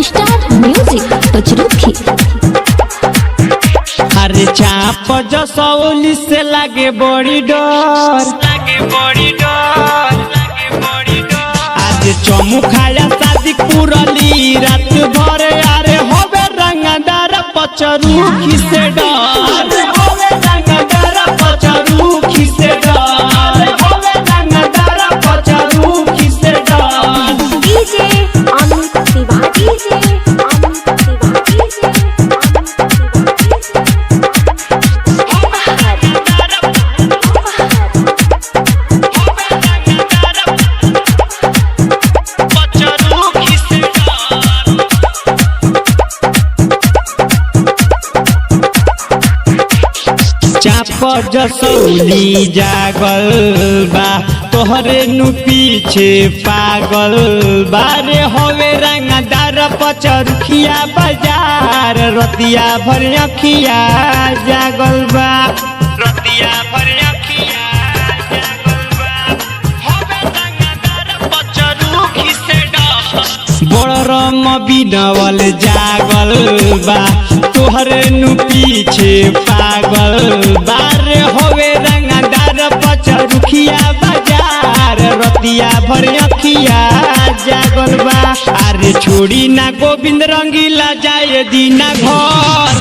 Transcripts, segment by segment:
Star music Pachrukhi. अरे चाप जसौली से लागे बड़ी डर, आज चमुखाया शादी पुरली रात भर। अरे होवे रंगदार पचरुखी से डर, होवे रंगदार पचरुखी से डर, होवे रंगदार पचरुखी से डर। DJ Amit Tiwari, DJ Amit Tiwari, DJ चाप जसौली जागल बा तोहरे नु पीछे पागल बारे। होवे रंगदार पचरुखिया बाजार, रतिया भर अखिया जागल बा, रतिया भर अखिया जागल बा। होवे रंगदार पचरुखी से डर, बड़रम बिनवल जागल बा तोहरे नु पीछे पागल बारे। होवे रंगदार पचरुखिया बाजार, रतिया भर अखिया जागल बा। अरे छोड़ी ना गोविंद रंगीला जाए दीना घर,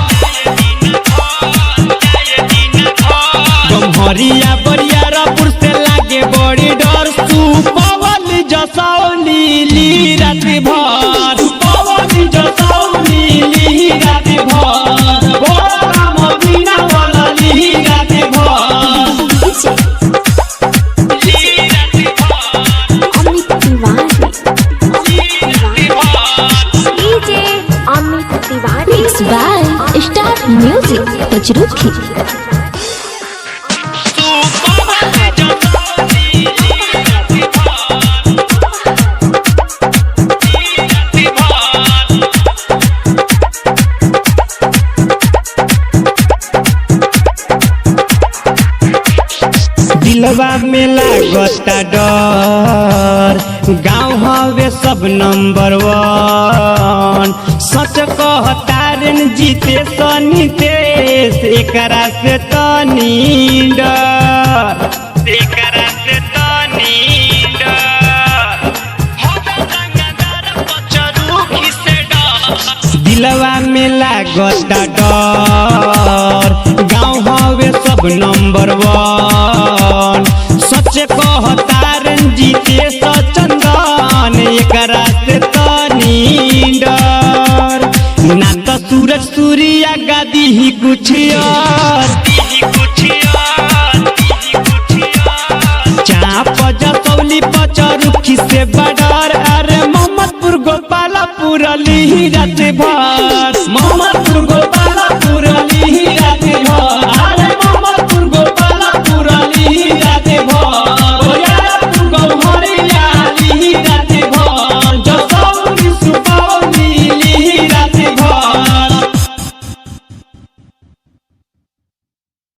गम्हरिया बरियारपुर से लागे बड़ी डर। सुपौल जसौली ली रात भर, सुपौल जसौली ली रात भर, बोराम बिना वाला ली रात भर, ली रात भर, Amit Tiwari, DJ Amit Tiwari. Mix by star music Pachrukhi. दिलवा में लागता डर, गाँव हवे सब नंबर वन। सच कहतारन जीते सनितेश, एकरा से तनी डर, एकरा से तनी डर। होवे रंगदार पचरुखी से डर, दिलवा में लागता डर, गाँव हवे सब नंबर वन। सच कहतारन जीते चंदन, एकरा से तनी डर। ना तो सूरज सूर्या गादी ही कुछ और, चाप जसौली पचरुखी से बडर। अरे मोहम्मदपुर गोपालपुर ली रात भर।